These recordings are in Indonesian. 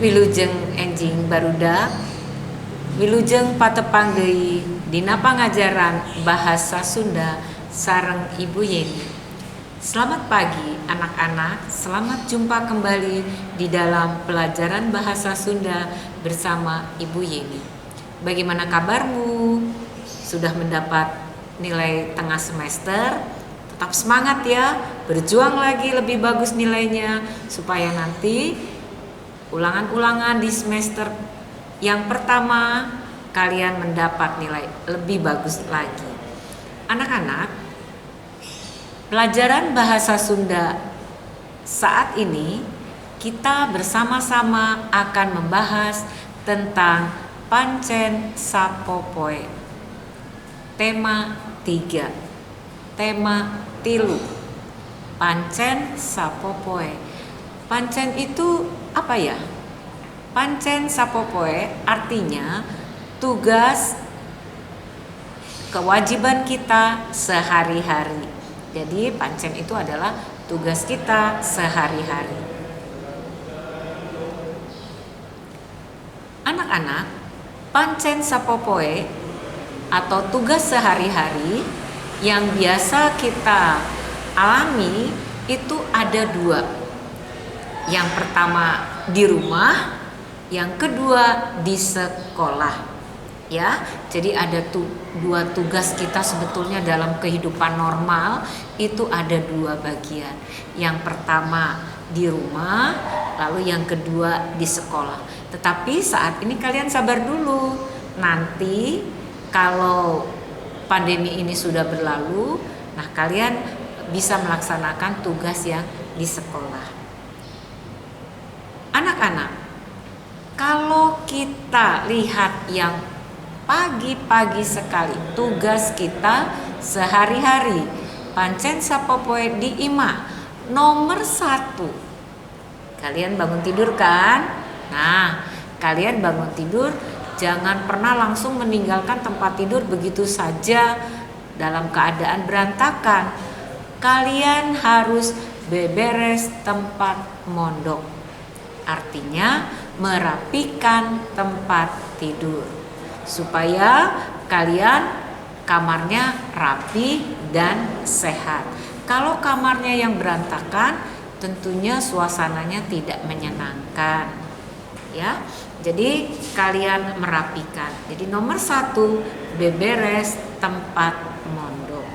Wilujeng enjing barudak, wilujeng patepang deui dina pangajaran bahasa Sunda sareng Ibu Yeni. Selamat pagi anak-anak, selamat jumpa kembali di dalam pelajaran bahasa Sunda bersama Ibu Yeni. Bagaimana kabarmu? Sudah mendapat nilai tengah semester? Tetap semangat ya, berjuang lagi lebih bagus nilainya supaya nanti ulangan-ulangan di semester yang pertama kalian mendapat nilai lebih bagus lagi. Anak-anak, pelajaran bahasa Sunda saat ini kita bersama-sama akan membahas tentang pancen sapopoe. Tema 3, tema tilu, pancen sapopoe. Pancen itu apa ya? Pancen sapopoe artinya tugas kewajiban kita sehari-hari. Jadi pancen itu adalah tugas kita sehari-hari. Anak-anak, pancen sapopoe atau tugas sehari-hari yang biasa kita alami itu ada 2. Yang pertama di rumah, yang kedua di sekolah. Ya, jadi ada 2 tugas kita sebetulnya dalam kehidupan normal itu ada 2 bagian. Yang pertama di rumah, lalu yang kedua di sekolah. Tetapi saat ini kalian sabar dulu. Nanti kalau pandemi ini sudah berlalu, nah kalian bisa melaksanakan tugas yang di sekolah. Anak-anak, kalau kita lihat yang pagi-pagi sekali tugas kita sehari-hari, pancen sapopoe di imah nomor 1. Kalian bangun tidur kan? Nah, kalian bangun tidur jangan pernah langsung meninggalkan tempat tidur begitu saja dalam keadaan berantakan. Kalian harus beberes tempat mondok. Artinya merapikan tempat tidur supaya kalian kamarnya rapi dan sehat. Kalau kamarnya yang berantakan, tentunya suasananya tidak menyenangkan. Ya, jadi kalian merapikan. Jadi nomor 1, beberes tempat mondok.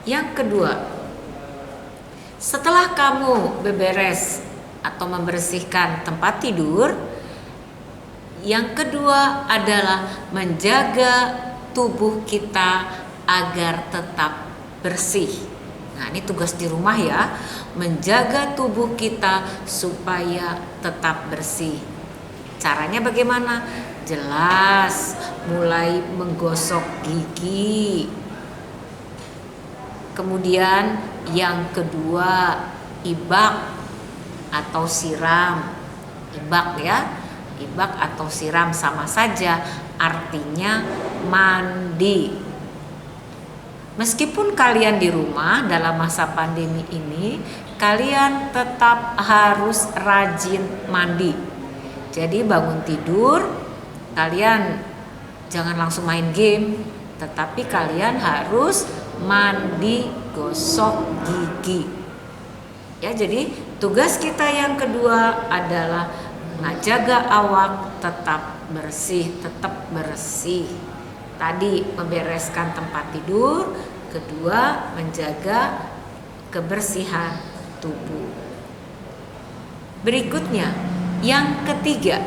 Yang kedua, setelah kamu beberes atau membersihkan tempat tidur, yang kedua adalah menjaga tubuh kita agar tetap bersih. Nah, ini tugas di rumah ya, menjaga tubuh kita supaya tetap bersih. Caranya bagaimana? Jelas, mulai menggosok gigi. Kemudian yang kedua, ibak atau siram. Ibak ya, ibak atau siram sama saja, artinya mandi. Meskipun kalian di rumah dalam masa pandemi ini, kalian tetap harus rajin mandi. Jadi bangun tidur, kalian jangan langsung main game, tetapi kalian harus mandi, gosok gigi. Ya, jadi tugas kita yang kedua adalah menjaga awak tetap bersih. Tadi membereskan tempat tidur, kedua menjaga kebersihan tubuh. Berikutnya, yang ketiga,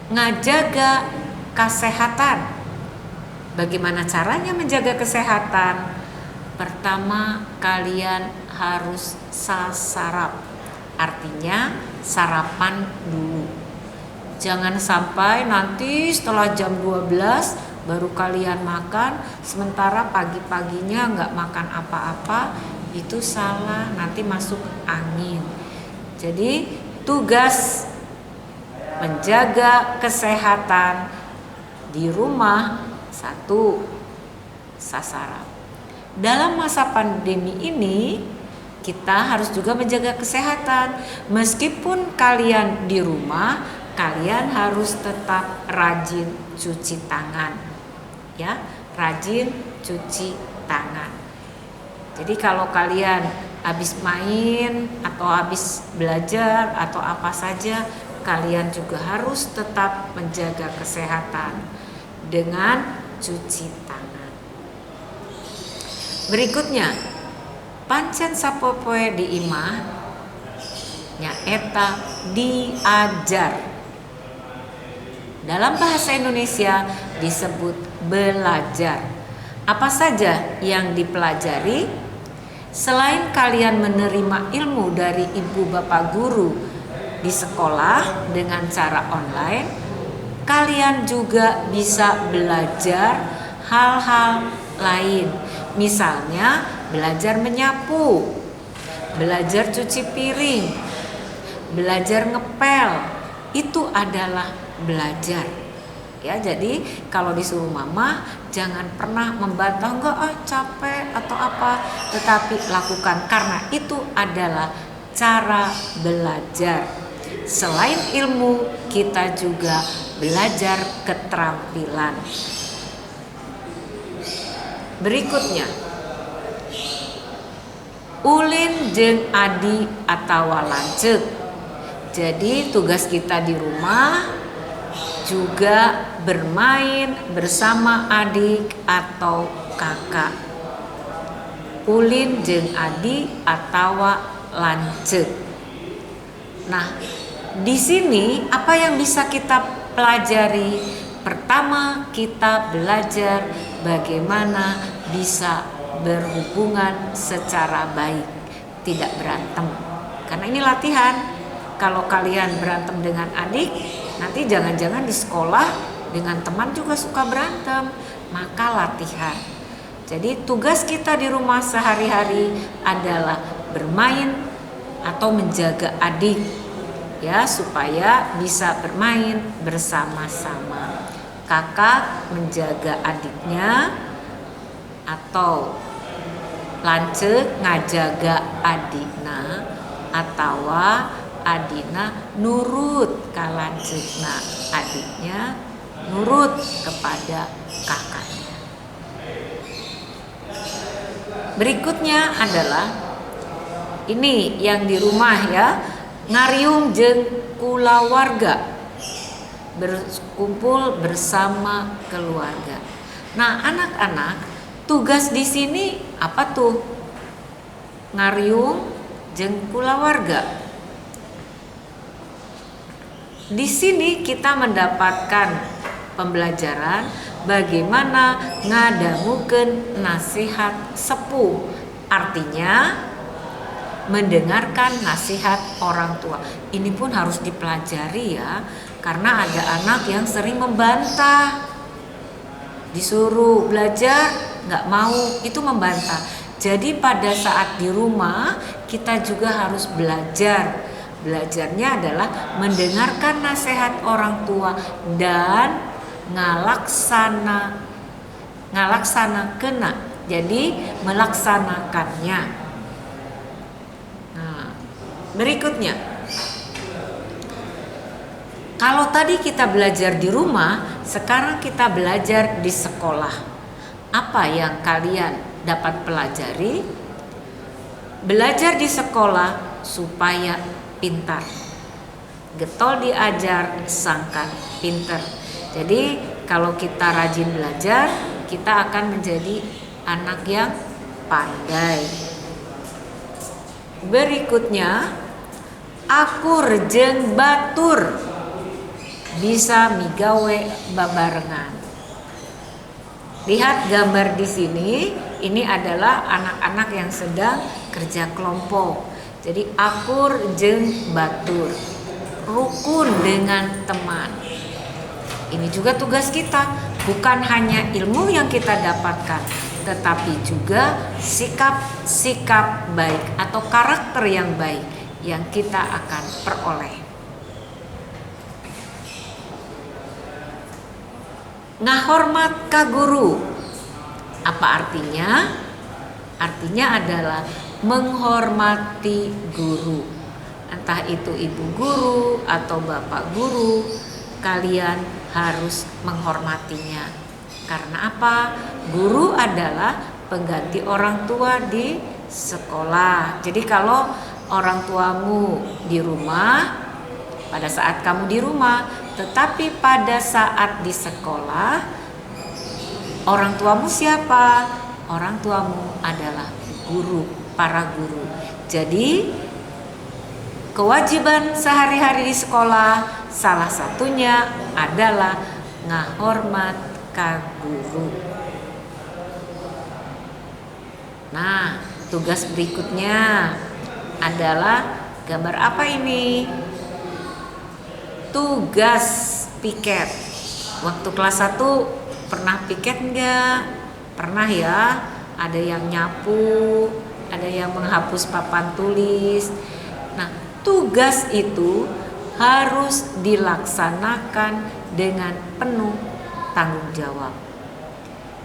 ngajaga kesehatan. Bagaimana caranya menjaga kesehatan? Pertama, kalian harus sasarap. Artinya sarapan dulu. Jangan sampai nanti setelah jam 12 baru kalian makan, sementara pagi-paginya nggak makan apa-apa. Itu salah, nanti masuk angin. Jadi tugas menjaga kesehatan di rumah, 1, sasarap. Dalam masa pandemi ini kita harus juga menjaga kesehatan. Meskipun kalian di rumah, kalian harus tetap rajin cuci tangan. Ya, rajin cuci tangan. Jadi kalau kalian habis main atau habis belajar atau apa saja, kalian juga harus tetap menjaga kesehatan dengan cuci tangan. Berikutnya, pancen sapopoe di imah nyaeta diajar. Dalam bahasa Indonesia disebut belajar. Apa saja yang dipelajari? Selain kalian menerima ilmu dari ibu bapak guru di sekolah dengan cara online, kalian juga bisa belajar hal-hal lain. Misalnya belajar menyapu, belajar cuci piring, belajar ngepel, itu adalah belajar. Ya, jadi kalau disuruh mama jangan pernah membantah, enggak capek atau apa, tetapi lakukan karena itu adalah cara belajar. Selain ilmu, kita juga belajar keterampilan. Berikutnya, ulin jeung adi atawa lanceuk. Jadi tugas kita di rumah juga bermain bersama adik atau kakak. Ulin jeung adi atawa lanceuk. Nah, di sini apa yang bisa kita pelajari? Pertama, kita belajar bagaimana bisa berhubungan secara baik, tidak berantem. Karena ini latihan. Kalau kalian berantem dengan adik, nanti jangan-jangan di sekolah dengan teman juga suka berantem, maka latihan. Jadi tugas kita di rumah sehari-hari adalah bermain atau menjaga adik, ya, supaya bisa bermain bersama-sama. Kakak menjaga adiknya atau lanceuk ngajaga adikna atau adina nurut ka lanceukna, adiknya nurut kepada kakaknya. Berikutnya adalah ini yang di rumah ya, ngariung jeung kulawarga, berkumpul bersama keluarga. Nah, anak-anak, tugas di sini apa tuh? Ngariung jeung kulawarga. Di sini kita mendapatkan pembelajaran bagaimana ngadangukeun nasihat sepuh. Artinya mendengarkan nasihat orang tua. Ini pun harus dipelajari ya, karena ada anak yang sering membantah. Disuruh belajar nggak mau, itu membantah. Jadi pada saat di rumah kita juga harus belajar. Belajarnya adalah mendengarkan nasihat orang tua dan ngalaksanakeun. Jadi melaksanakannya. Nah, berikutnya, kalau tadi kita belajar di rumah, sekarang kita belajar di sekolah. Apa yang kalian dapat pelajari? Belajar di sekolah supaya pintar. Getol diajar, sangkan pintar. Jadi kalau kita rajin belajar, kita akan menjadi anak yang pandai. Berikutnya, akur jeung batur bisa migawe babarengan. Lihat gambar di sini, ini adalah anak-anak yang sedang kerja kelompok. Jadi akur jeung batur, rukun dengan teman. Ini juga tugas kita, bukan hanya ilmu yang kita dapatkan, tetapi juga sikap-sikap baik atau karakter yang baik yang kita akan peroleh. Ngahormat ka guru. Apa artinya? Artinya adalah menghormati guru. Entah itu ibu guru atau bapak guru, kalian harus menghormatinya. Karena apa? Guru adalah pengganti orang tua di sekolah. Jadi kalau orang tuamu di rumah, pada saat kamu di rumah, tetapi pada saat di sekolah, orang tuamu siapa? Orang tuamu adalah guru, para guru. Jadi kewajiban sehari-hari di sekolah salah satunya adalah ngahormat ka guru. Nah, tugas berikutnya adalah gambar apa ini? Tugas piket. Waktu kelas 1 pernah piket enggak? Pernah ya. Ada yang nyapu, ada yang menghapus papan tulis. Nah, tugas itu harus dilaksanakan dengan penuh tanggung jawab.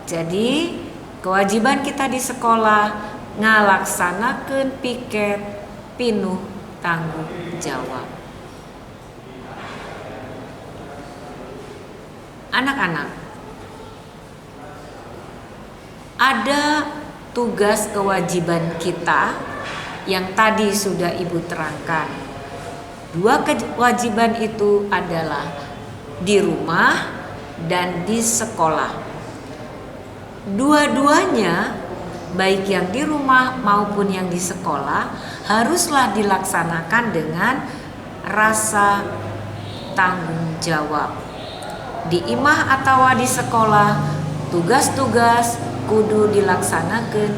Jadi, kewajiban kita di sekolah ngalaksanakeun piket pinuh tanggung jawab. Anak-anak, ada tugas kewajiban kita yang tadi sudah Ibu terangkan. 2 kewajiban itu adalah di rumah dan di sekolah. Dua-duanya, baik yang di rumah maupun yang di sekolah, haruslah dilaksanakan dengan rasa tanggung jawab. Di imah atau di sekolah, tugas-tugas kudu dilaksanakan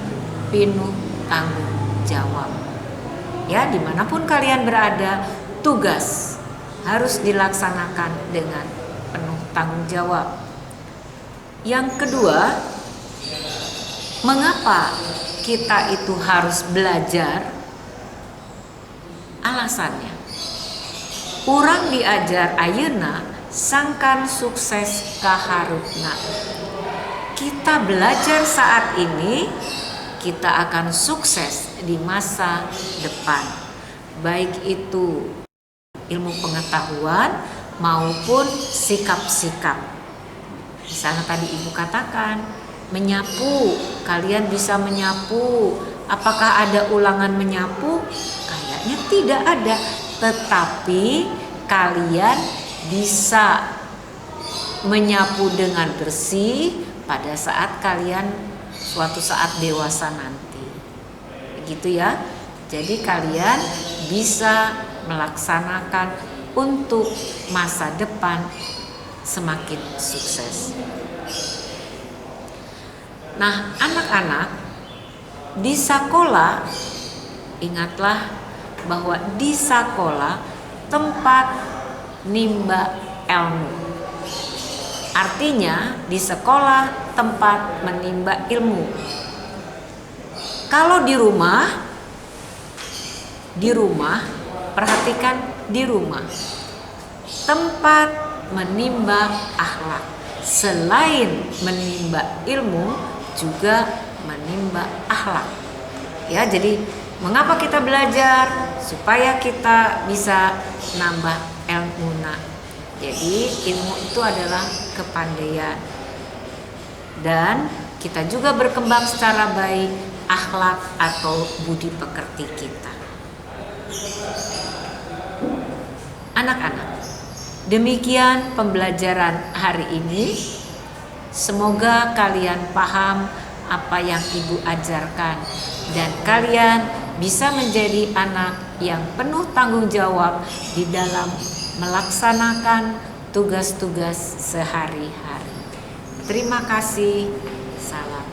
pinuh tanggung jawab. Ya, dimanapun kalian berada, tugas harus dilaksanakan dengan penuh tanggung jawab. Yang kedua, mengapa kita itu harus belajar? Alasannya, urang diajar ayeuna sangkan sukses kaharupna. Kita belajar saat ini, kita akan sukses di masa depan. Baik itu ilmu pengetahuan maupun sikap-sikap. Misalnya tadi Ibu katakan, menyapu, kalian bisa menyapu. Apakah ada ulangan menyapu? Kayaknya tidak ada. Tetapi kalian bisa menyapu dengan bersih pada saat kalian suatu saat dewasa nanti. Begitu ya. Jadi kalian bisa melaksanakan untuk masa depan semakin sukses. Nah, anak-anak di sekolah, ingatlah bahwa di sekolah tempat nimba ilmu. Artinya di sekolah tempat menimba ilmu. Kalau di rumah, perhatikan di rumah, tempat menimba akhlak. Selain menimba ilmu, juga menimba akhlak. Ya, jadi mengapa kita belajar? Supaya kita bisa nambah ilmuna. Jadi ilmu itu adalah kepandaian. Dan kita juga berkembang secara baik akhlak atau budi pekerti kita. Anak-anak, demikian pembelajaran hari ini. Semoga kalian paham apa yang Ibu ajarkan dan kalian bisa menjadi anak yang penuh tanggung jawab di dalam melaksanakan tugas-tugas sehari-hari. Terima kasih. Salam.